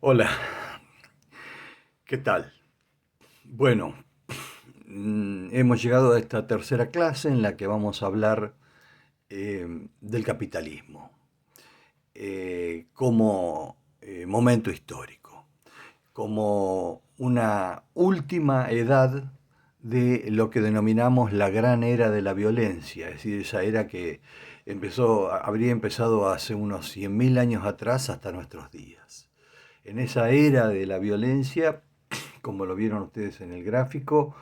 Hola, ¿qué tal? Bueno, hemos llegado a esta tercera clase en la que vamos a hablar del capitalismo como momento histórico, como una última edad de lo que denominamos la gran era de la violencia, es decir, esa era que habría empezado hace unos 100.000 años atrás hasta nuestros días. En esa era de la violencia, como lo vieron ustedes en el gráfico,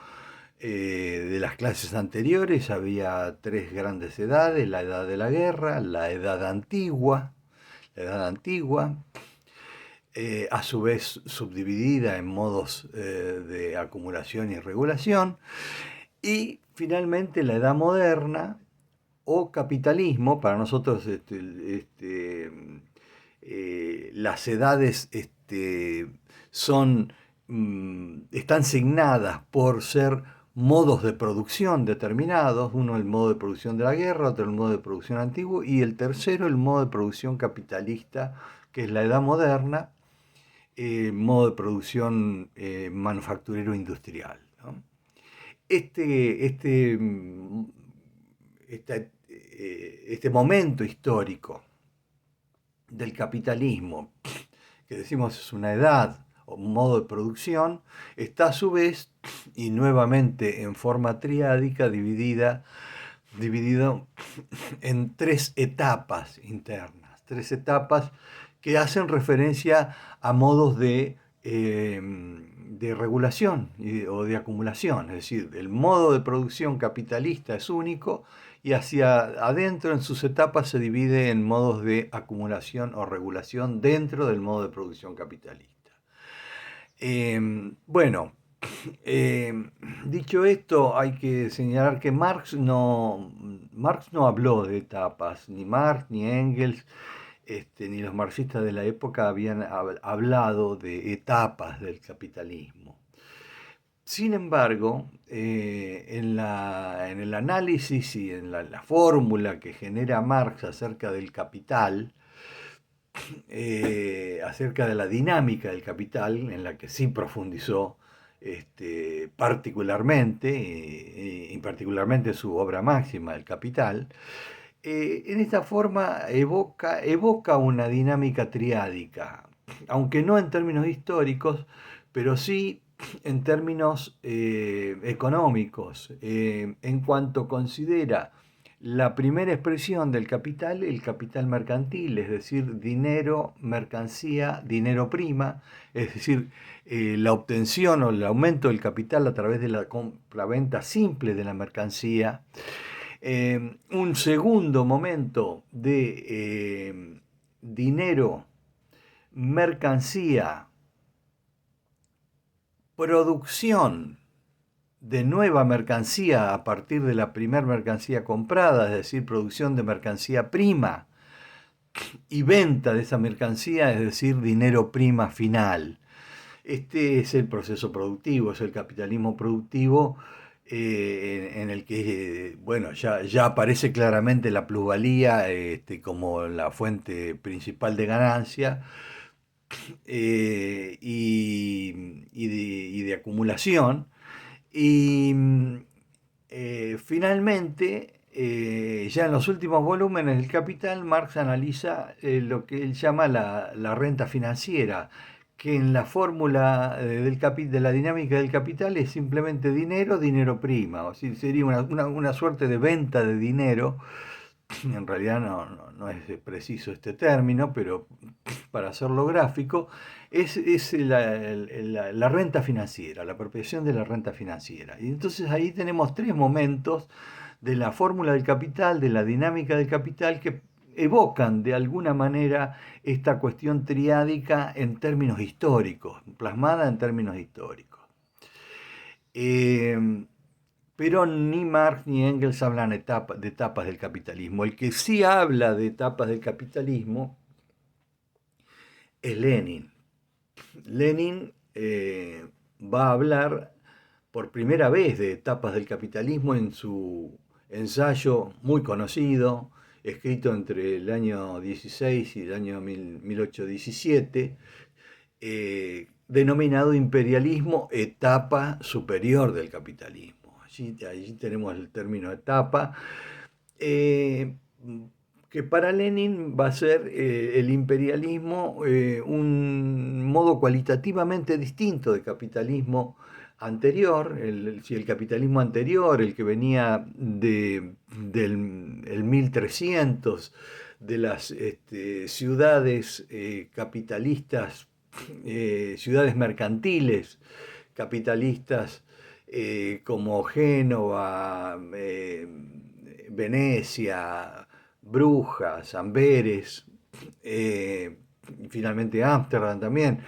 de las clases anteriores había tres grandes edades: la edad de la guerra, la edad antigua, a su vez subdividida en modos de acumulación y regulación, y finalmente la edad moderna o capitalismo. Para nosotros las edades están signadas por ser modos de producción determinados, uno el modo de producción de la guerra, otro el modo de producción antiguo y el tercero el modo de producción capitalista, que es la edad moderna, modo de producción manufacturero industrial, ¿no? Este, este, mm, este momento histórico del capitalismo, que decimos es una edad o un modo de producción, está a su vez y nuevamente en forma triádica dividido en tres etapas internas, tres etapas que hacen referencia a modos de regulación o de acumulación. Es decir, el modo de producción capitalista es único y hacia adentro en sus etapas se divide en modos de acumulación o regulación dentro del modo de producción capitalista. Bueno, eh, dicho esto, hay que señalar que Marx no habló de etapas, ni Marx ni Engels, ni los marxistas de la época habían hablado de etapas del capitalismo. Sin embargo, en el análisis y en la fórmula que genera Marx acerca del capital, acerca de la dinámica del capital, en la que sí profundizó particularmente, y particularmente su obra máxima, El Capital, en esta forma evoca una dinámica triádica, aunque no en términos históricos, pero sí en términos económicos, en cuanto considera la primera expresión del capital, el capital mercantil, es decir, dinero, mercancía, dinero prima, es decir, la obtención o el aumento del capital a través de la compra-venta simple de la mercancía. Un segundo momento de dinero, mercancía, producción de nueva mercancía a partir de la primera mercancía comprada, es decir, producción de mercancía prima, y venta de esa mercancía, es decir, dinero prima final. Este es el proceso productivo, es el capitalismo productivo, en el que, bueno, ya aparece claramente la plusvalía como la fuente principal de ganancia, y de acumulación. Y finalmente, ya en los últimos volúmenes del Capital, Marx analiza lo que él llama la renta financiera, que en la fórmula de la dinámica del capital es simplemente dinero, dinero prima. O sea, sería una suerte de venta de dinero. En realidad no es preciso este término, pero para hacerlo gráfico, es la renta financiera, la apropiación de la renta financiera. Y entonces ahí tenemos tres momentos de la fórmula del capital, de la dinámica del capital, que evocan de alguna manera esta cuestión triádica en términos históricos, plasmada en términos históricos. Eh, pero ni Marx ni Engels hablan de etapas del capitalismo. El que sí habla de etapas del capitalismo es Lenin. Lenin va a hablar por primera vez de etapas del capitalismo en su ensayo muy conocido, escrito entre el año 16 y el año 1817, denominado imperialismo, etapa superior del capitalismo. Allí tenemos el término etapa, eh, que para Lenin va a ser el imperialismo un modo cualitativamente distinto de capitalismo anterior. Si el capitalismo anterior, el que venía del el 1300, de las ciudades capitalistas, ciudades mercantiles capitalistas, como Génova, Venecia, Brujas, Amberes, y finalmente Ámsterdam también.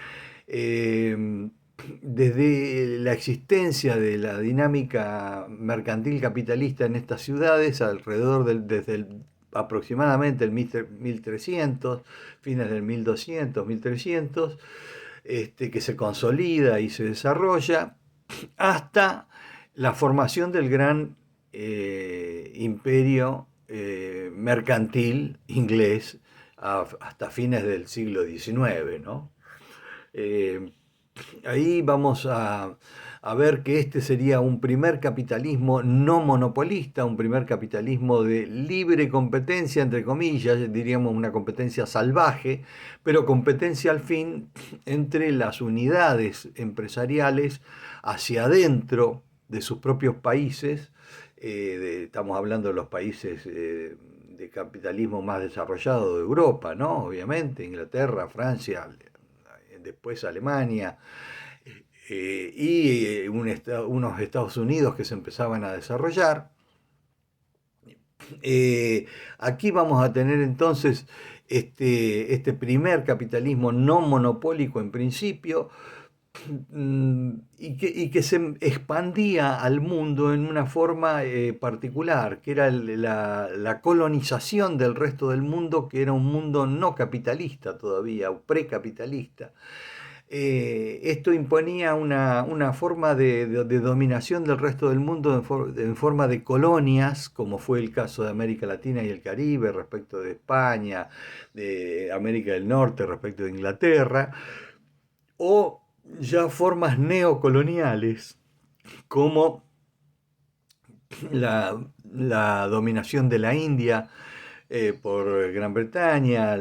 Desde la existencia de la dinámica mercantil capitalista en estas ciudades, desde aproximadamente el 1300, fines del 1200, 1300, que se consolida y se desarrolla, hasta la formación del gran imperio mercantil inglés hasta fines del siglo XIX, ¿no? Eh, Ahí vamos a ver que este sería un primer capitalismo no monopolista, un primer capitalismo de libre competencia, entre comillas, diríamos una competencia salvaje, pero competencia al fin entre las unidades empresariales hacia adentro de sus propios países. Estamos hablando de los países de capitalismo más desarrollado de Europa, ¿no? Obviamente, Inglaterra, Francia, después Alemania, y unos Estados Unidos que se empezaban a desarrollar. Aquí vamos a tener entonces este primer capitalismo no monopólico en principio, y que se expandía al mundo en una forma particular, que era la colonización del resto del mundo, que era un mundo no capitalista todavía, o precapitalista. Esto imponía una forma de dominación del resto del mundo en forma de colonias, como fue el caso de América Latina y el Caribe respecto de España, de América del Norte respecto de Inglaterra, o ya formas neocoloniales, como la dominación de la India por Gran Bretaña,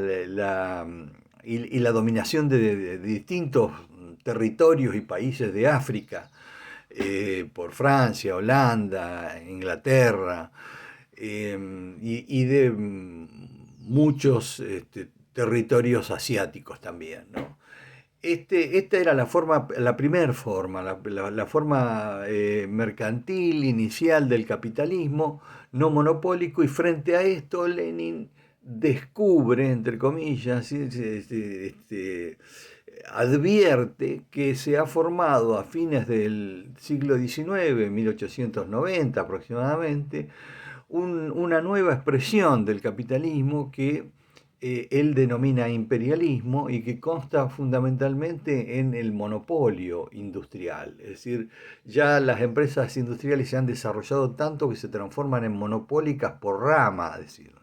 y la dominación de distintos territorios y países de África por Francia, Holanda, Inglaterra, y de muchos territorios asiáticos también, ¿no? Esta era la primera forma, la forma mercantil inicial del capitalismo no monopólico, y frente a esto Lenin descubre, entre comillas, ¿sí? Advierte que se ha formado a fines del siglo XIX, 1890 aproximadamente, una nueva expresión del capitalismo que él denomina imperialismo, y que consta fundamentalmente en el monopolio industrial. Es decir, ya las empresas industriales se han desarrollado tanto que se transforman en monopólicas por rama, es decir,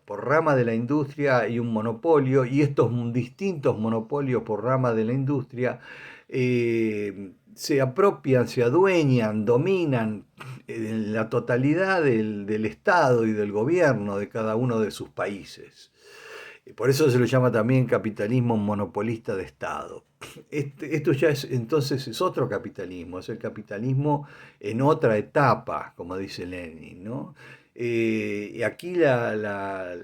por rama de la industria hay un monopolio, y estos distintos monopolios por rama de la industria se apropian, se adueñan, dominan en la totalidad del Estado y del gobierno de cada uno de sus países. Por eso se lo llama también capitalismo monopolista de Estado. Esto ya entonces es otro capitalismo, es el capitalismo en otra etapa, como dice Lenin, ¿no? Y aquí la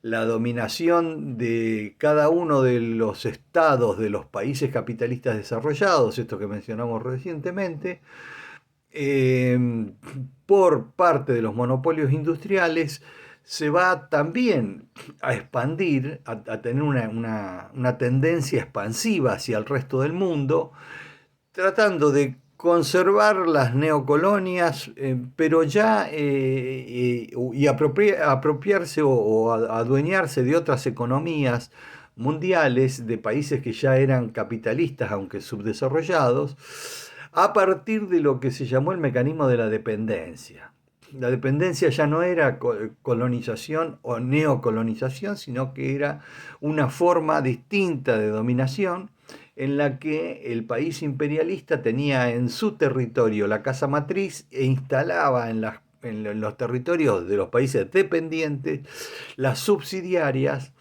dominación de cada uno de los estados de los países capitalistas desarrollados, esto que mencionamos recientemente, eh, por parte de los monopolios industriales, se va también a expandir, a tener una tendencia expansiva hacia el resto del mundo, tratando de conservar las neocolonias, pero ya y apropiarse o adueñarse de otras economías mundiales de países que ya eran capitalistas, aunque subdesarrollados, a partir de lo que se llamó el mecanismo de la dependencia. La dependencia ya no era colonización o neocolonización, sino que era una forma distinta de dominación en la que el país imperialista tenía en su territorio la casa matriz e instalaba en los territorios de los países dependientes las subsidiarias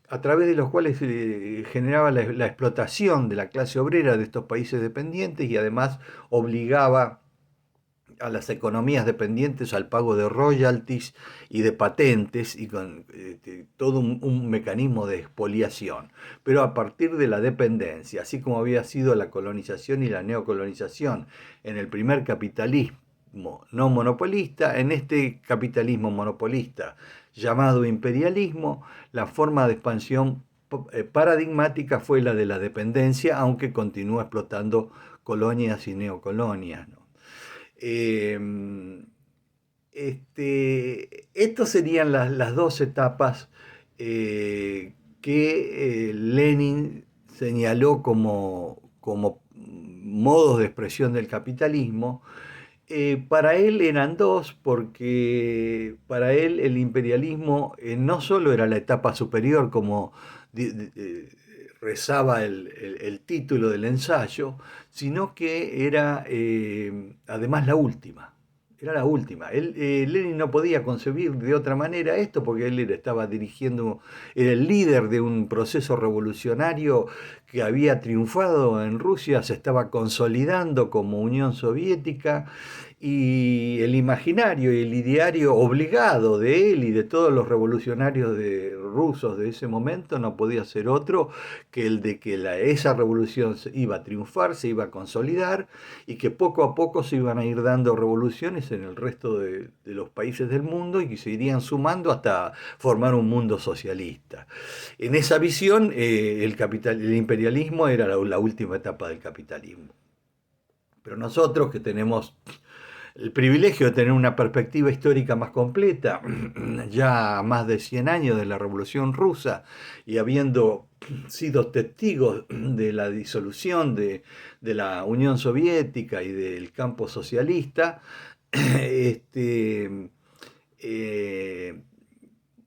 a través de los cuales se generaba la explotación de la clase obrera de estos países dependientes y además obligaba a las economías dependientes al pago de royalties y de patentes y con todo un mecanismo de expoliación. Pero a partir de la dependencia, así como había sido la colonización y la neocolonización en el primer capitalismo no monopolista, en este capitalismo monopolista llamado imperialismo, la forma de expansión paradigmática fue la de la dependencia, aunque continúa explotando colonias y neocolonias, ¿no? Eh, Estas serían las dos etapas que Lenin señaló como modos de expresión del capitalismo. Para él eran dos, porque para él el imperialismo no solo era la etapa superior, como rezaba el título del ensayo, sino que era además la última. Era la última. Lenin no podía concebir de otra manera esto porque él estaba dirigiendo, era el líder de un proceso revolucionario que había triunfado en Rusia, se estaba consolidando como Unión Soviética y el imaginario y el ideario obligado de él y de todos los revolucionarios rusos de ese momento no podía ser otro que el de que esa revolución iba a triunfar, se iba a consolidar y que poco a poco se iban a ir dando revoluciones en el resto de los países del mundo y que se irían sumando hasta formar un mundo socialista. En esa visión, el imperialismo era la última etapa del capitalismo. Pero nosotros que tenemos el privilegio de tener una perspectiva histórica más completa, ya más de 100 años de la Revolución Rusa y habiendo sido testigos de la disolución de la Unión Soviética y del campo socialista, este, eh,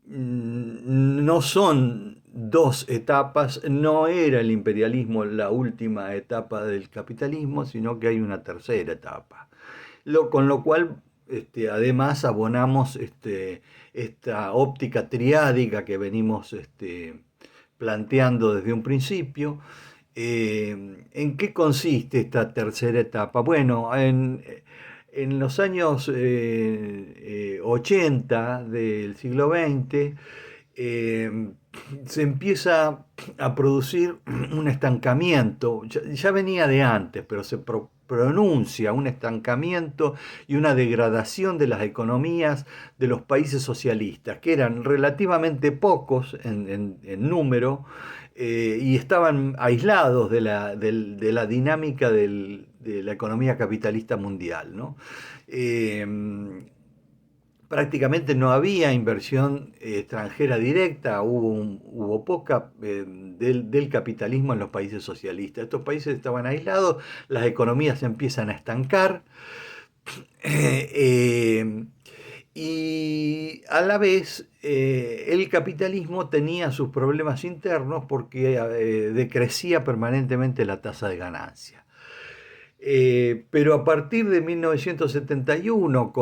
no son dos etapas, no era el imperialismo la última etapa del capitalismo, sino que hay una tercera etapa. Con lo cual, además, abonamos esta óptica triádica que venimos planteando desde un principio. ¿En qué consiste esta tercera etapa? Bueno, en los años 80 del siglo XX, se empieza a producir un estancamiento, ya venía de antes, pero se pronuncia un estancamiento y una degradación de las economías de los países socialistas, que eran relativamente pocos en número y estaban aislados de la dinámica de la economía capitalista mundial, ¿no? Prácticamente no había inversión extranjera directa, hubo poca del capitalismo en los países socialistas. Estos países estaban aislados, las economías se empiezan a estancar eh, y a la vez el capitalismo tenía sus problemas internos porque decrecía permanentemente la tasa de ganancia. Pero a partir de 1971,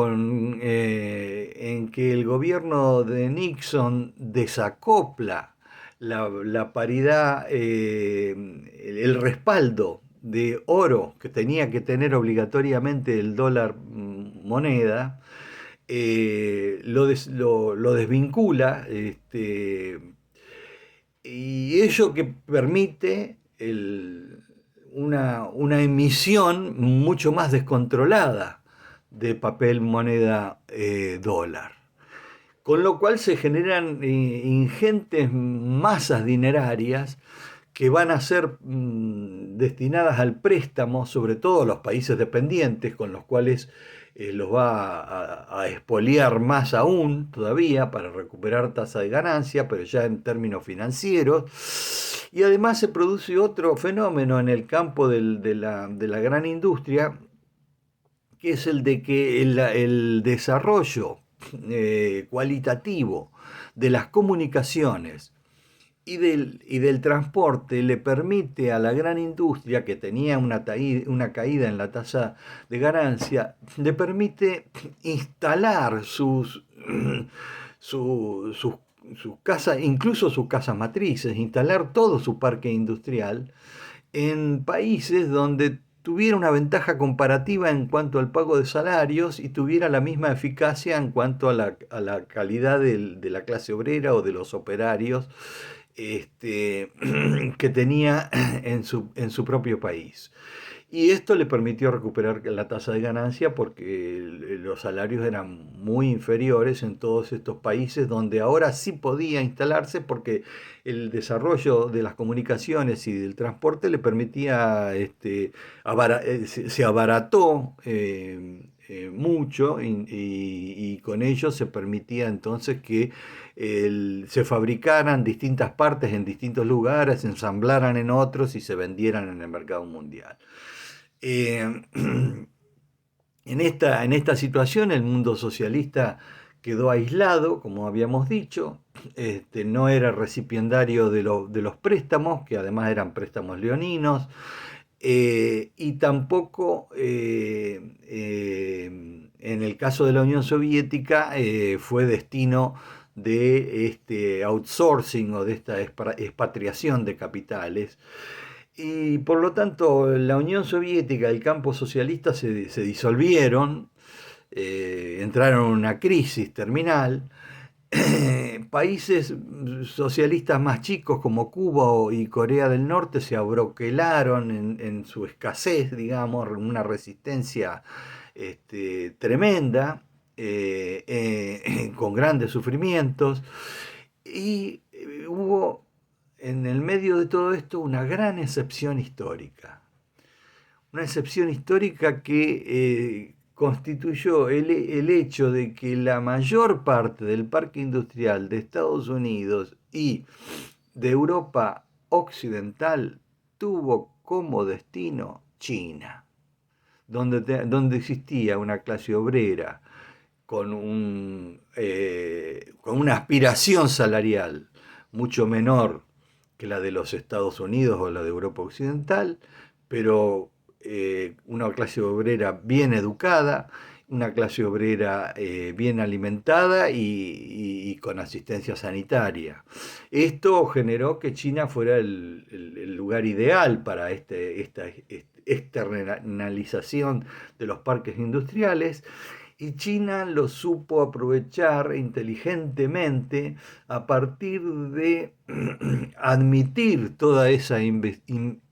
en que el gobierno de Nixon desacopla la paridad, el respaldo de oro que tenía que tener obligatoriamente el dólar moneda, lo desvincula, y ello que permite una emisión mucho más descontrolada de papel moneda dólar. Con lo cual se generan ingentes masas dinerarias que van a ser destinadas al préstamo, sobre todo a los países dependientes, con los cuales los va a expoliar más aún todavía para recuperar tasa de ganancia, pero ya en términos financieros. Y además se produce otro fenómeno en el campo de la gran industria, que es el de que el desarrollo cualitativo de las comunicaciones y del transporte le permite a la gran industria, que tenía una caída en la tasa de ganancia, le permite instalar sus casas, incluso sus casas matrices, instalar todo su parque industrial en países donde tuviera una ventaja comparativa en cuanto al pago de salarios y tuviera la misma eficacia en cuanto a la calidad de la clase obrera o de los operarios, que tenía en su propio país. Y esto le permitió recuperar la tasa de ganancia porque los salarios eran muy inferiores en todos estos países donde ahora sí podía instalarse porque el desarrollo de las comunicaciones y del transporte le permitía, se abarató mucho y con ello se permitía entonces que se fabricaran distintas partes en distintos lugares, se ensamblaran en otros y se vendieran en el mercado mundial. Eh, en esta situación el mundo socialista quedó aislado, como habíamos dicho, no era recipiendario de los préstamos, que además eran préstamos leoninos, y tampoco en el caso de la Unión Soviética fue destino de este outsourcing o de esta expatriación de capitales. Y por lo tanto, la Unión Soviética y el campo socialista se disolvieron, entraron en una crisis terminal. Países socialistas más chicos como Cuba y Corea del Norte se abroquelaron en su escasez, digamos, una resistencia tremenda, con grandes sufrimientos. Y hubo en el medio de todo esto una gran excepción histórica. Una excepción histórica que constituyó el hecho de que la mayor parte del parque industrial de Estados Unidos y de Europa occidental tuvo como destino China, donde existía una clase obrera con una aspiración salarial mucho menor que la de los Estados Unidos o la de Europa Occidental, pero una clase obrera bien educada, una clase obrera bien alimentada y con asistencia sanitaria. Esto generó que China fuera el lugar ideal para esta externalización de los parques industriales. Y China lo supo aprovechar inteligentemente a partir de admitir toda esa inversión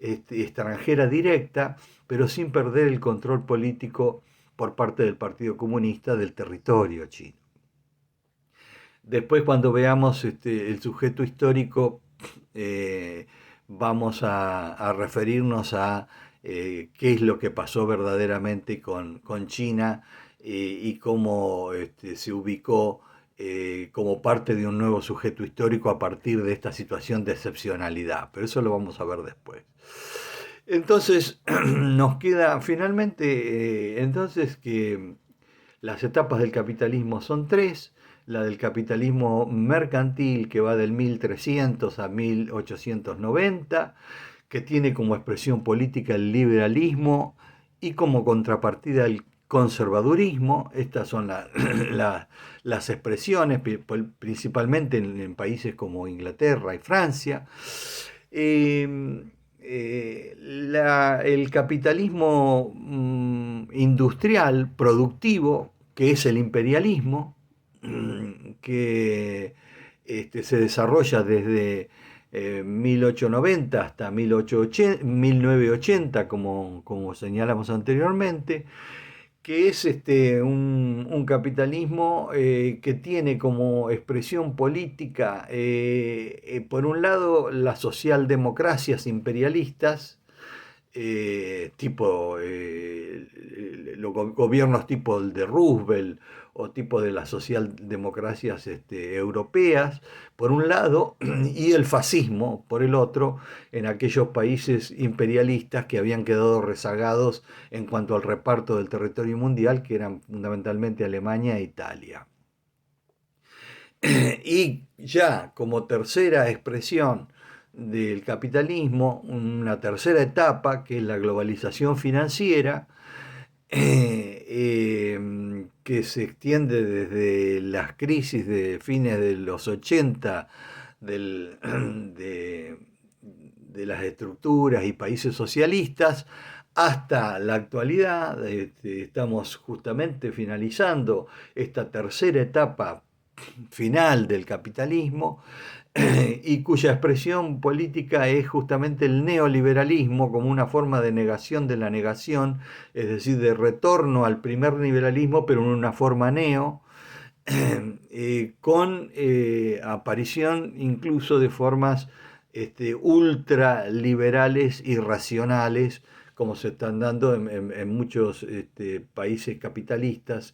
extranjera directa, pero sin perder el control político por parte del Partido Comunista del territorio chino. Después, cuando veamos el sujeto histórico, vamos a referirnos a qué es lo que pasó verdaderamente con China y cómo se ubicó como parte de un nuevo sujeto histórico a partir de esta situación de excepcionalidad. Pero eso lo vamos a ver después. Entonces, nos queda finalmente, entonces, que las etapas del capitalismo son tres. La del capitalismo mercantil, que va del 1300 a 1890, que tiene como expresión política el liberalismo y como contrapartida el conservadurismo. Estas son las expresiones, principalmente en países como Inglaterra y Francia. El capitalismo industrial, productivo, que es el imperialismo, que se desarrolla desde 1890 hasta 1980, como señalamos anteriormente, que es un capitalismo que tiene como expresión política, por un lado, las socialdemocracias imperialistas, tipo los gobiernos tipo el de Roosevelt o tipo de las socialdemocracias europeas, por un lado, y el fascismo, por el otro, en aquellos países imperialistas que habían quedado rezagados en cuanto al reparto del territorio mundial, que eran fundamentalmente Alemania e Italia. Y ya como tercera expresión del capitalismo, una tercera etapa, que es la globalización financiera, que se extiende desde las crisis de fines de los 80 del- de, de las estructuras y países socialistas hasta la actualidad. Estamos justamente finalizando esta tercera etapa final del capitalismo, y cuya expresión política es justamente el neoliberalismo como una forma de negación de la negación, es decir, de retorno al primer liberalismo, pero en una forma neo, con aparición incluso de formas ultraliberales y racionales, como se están dando en muchos países capitalistas.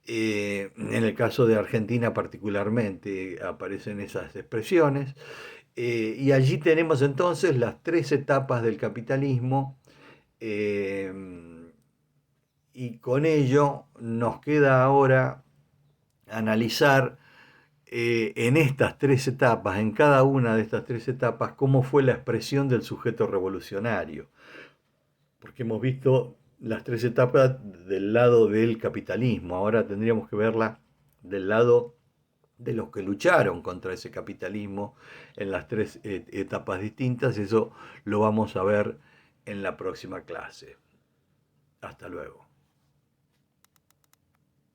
En el caso de Argentina particularmente aparecen esas expresiones. Y allí tenemos entonces las tres etapas del capitalismo, eh, y con ello nos queda ahora analizar en estas tres etapas, en cada una de estas tres etapas, cómo fue la expresión del sujeto revolucionario. Porque hemos visto las tres etapas del lado del capitalismo, ahora tendríamos que verla del lado de los que lucharon contra ese capitalismo en las tres etapas distintas. Eso lo vamos a ver en la próxima clase. Hasta luego.